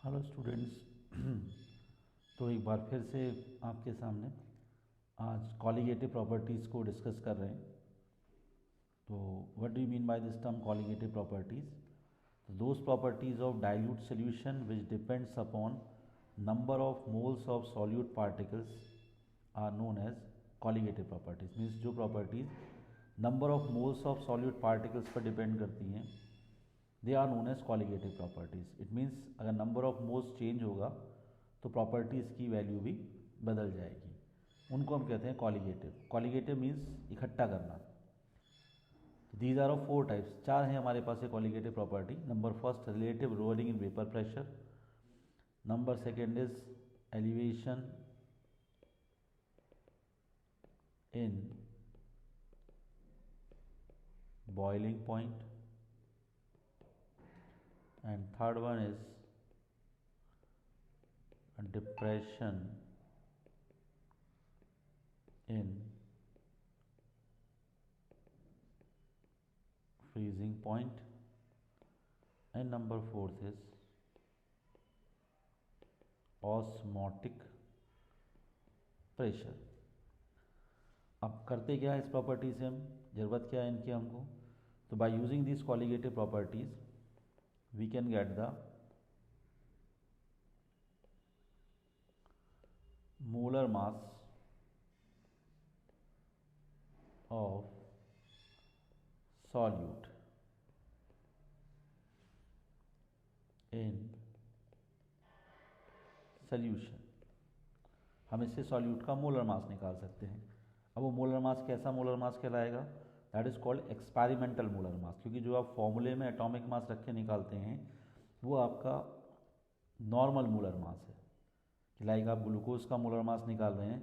Hello students. तो एक बार फिर से आपके सामने आज कॉलिगेटिव प्रॉपर्टीज़ को डिस्कस कर रहे हैं। तो what do you mean by this term colligative properties? Those properties of dilute solution which depends upon number of moles of solute particles are known as colligative properties. Means जो properties number of moles of solute particles पर depend करती हैं they are known as colligative properties. It means अगर number of moles change होगा तो properties की value भी बदल जाएगी, उनको हम कहते हैं कॉलिगेटिव। कॉलिगेटिव मीन्स इकट्ठा करना। These are of four types, चार हैं हमारे पास ये colligative property. Number first relative lowering in vapour pressure, number second is elevation in boiling point, and third one is depression in freezing point, and number fourth is osmotic pressure। अब करते क्या है इस प्रॉपर्टी से हम, ज़रूरत क्या है इनकी हमको? तो by using this colligative properties we can get the molar mass of solute in solution। हम इससे सॉल्यूट का मोलर मास निकाल सकते हैं। अब वो मोलर मास कैसा मोलर मास कहलाएगा? That is called experimental molar मास, क्योंकि जो आप फॉर्मूले में एटॉमिक मास रख के निकालते हैं वो आपका नॉर्मल मोलर मास है। कि लाइक आप ग्लूकोज का मोलर मास निकाल रहे हैं,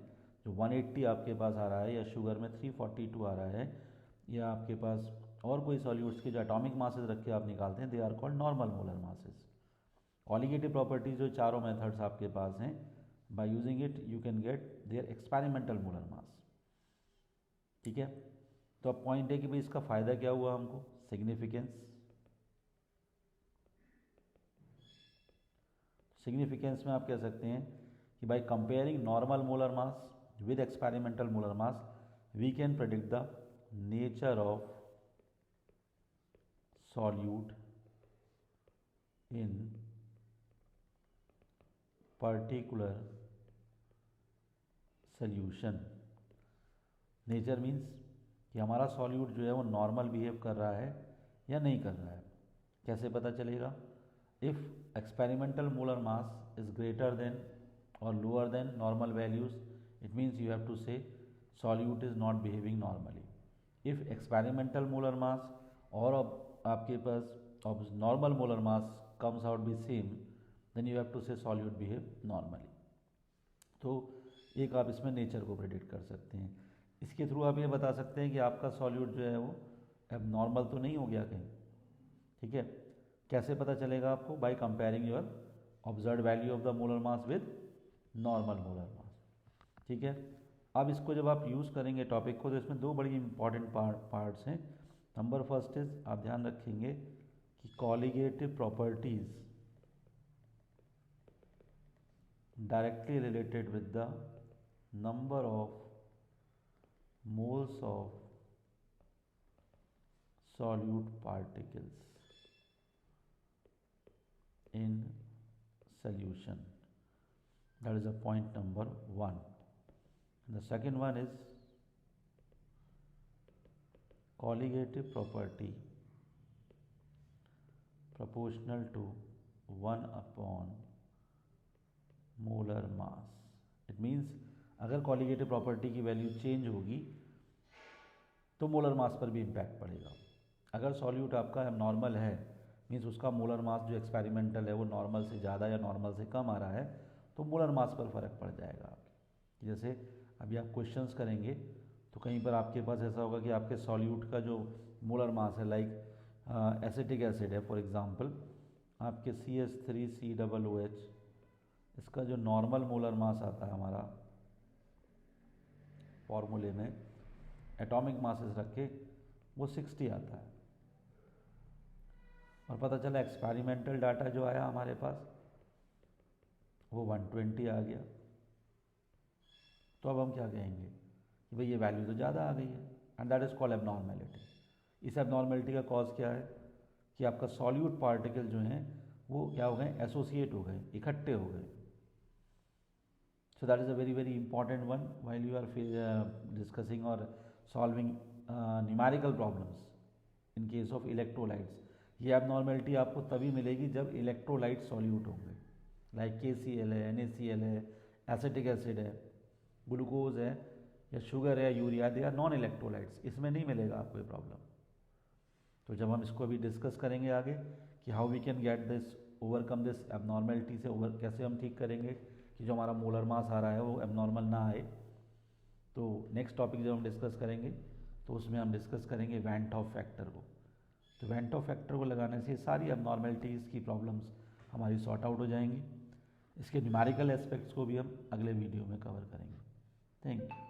जो 180 आपके पास आ रहा है, या शुगर में 342 आ रहा है, या आपके पास और कोई सॉल्यूट्स के जो एटॉमिक मासेस रख के आप निकालते हैं, they are called normal molar masses. Colligative properties जो चारों मेथड्स आपके पास हैं, by using it you can get their experimental molar mass. ठीक है, तो अब पॉइंट है कि भाई इसका फ़ायदा क्या हुआ हमको, सिग्निफिकेंस। सिग्निफिकेंस में आप कह सकते हैं कि by comparing normal molar mass with experimental molar mass we can predict the nature of solute in particular solution. Nature means कि हमारा सॉल्यूट जो है वो नॉर्मल बिहेव कर रहा है या नहीं कर रहा है। कैसे पता चलेगा? If experimental molar mass is greater than और lower than normal values, it means you have to say solute is not behaving normally. If experimental molar mass और आपके पास normal molar mass comes out be same, then you have to say solute behave normally. तो एक आप इसमें nature को predict कर सकते हैं। इसके थ्रू आप ये बता सकते हैं कि आपका सॉल्यूट जो है वो अब नॉर्मल तो नहीं हो गया कहीं। ठीक है, कैसे पता चलेगा आपको? By comparing your observe value of the molar mass with normal molar mass. ठीक है, अब इसको जब आप यूज़ करेंगे टॉपिक को, तो इसमें दो बड़ी इंपॉर्टेंट पार्ट्स हैं। नंबर फर्स्ट इज, आप ध्यान रखेंगे कि colligative properties directly related with the number of moles of solute particles in solution. That is a point number 1. And the second one is colligative property proportional to 1 upon molar mass. It means अगर colligative property की value change होगी तो molar mass पर भी impact पड़ेगा। अगर solute आपका normal है, मीन्स उसका मोलर मास जो एक्सपेरिमेंटल है वो नॉर्मल से ज़्यादा या नॉर्मल से कम आ रहा है, तो मोलर मास पर फ़र्क पड़ जाएगा। जैसे अभी आप क्वेश्चंस करेंगे तो कहीं पर आपके पास ऐसा होगा कि आपके सॉल्यूट का जो मोलर मास है, लाइक एसिटिक एसिड है फॉर एग्जांपल, आपके CH3COOH, इसका जो नॉर्मल मोलर मास आता है हमारा फॉर्मूले में एटॉमिक मासेस रख के, वो 60 आता है। और पता चला एक्सपेरिमेंटल डाटा जो आया हमारे पास वो 120 आ गया, तो अब हम क्या कहेंगे कि भाई ये वैल्यू तो ज़्यादा आ गई है, and that is called abnormality. इस एबनॉर्मेलिटी का कॉज क्या है कि आपका सॉल्यूट पार्टिकल जो हैं वो क्या हो गए, एसोसिएट हो गए, इकट्ठे हो गए। So that is a very very important one while you are discussing or solving numerical problems in case of electrolytes. ये abnormality आपको तभी मिलेगी जब electrolyte solute होंगे, like KCl है, NaCl है, एसिटिक एसिड है, ग्लूकोज है या शुगर है, urea, they are non electrolytes, इसमें नहीं मिलेगा आपको ये प्रॉब्लम। तो जब हम इसको अभी डिस्कस करेंगे आगे कि how we can get this, overcome this abnormality से ओवर कैसे हम ठीक करेंगे कि जो हमारा मोलर मास आ रहा है वो एबनॉर्मल ना आए, तो नेक्स्ट टॉपिक जब हम डिस्कस करेंगे तो उसमें हम डिस्कस करेंगे वैन टॉप फैक्टर को। तो वैन टॉप फैक्टर को लगाने से सारी एबनॉर्मेलिटीज़ की प्रॉब्लम्स हमारी सॉर्ट आउट हो जाएंगी। इसके न्यूमेरिकल एस्पेक्ट्स को भी हम अगले वीडियो में कवर करेंगे। Thank you.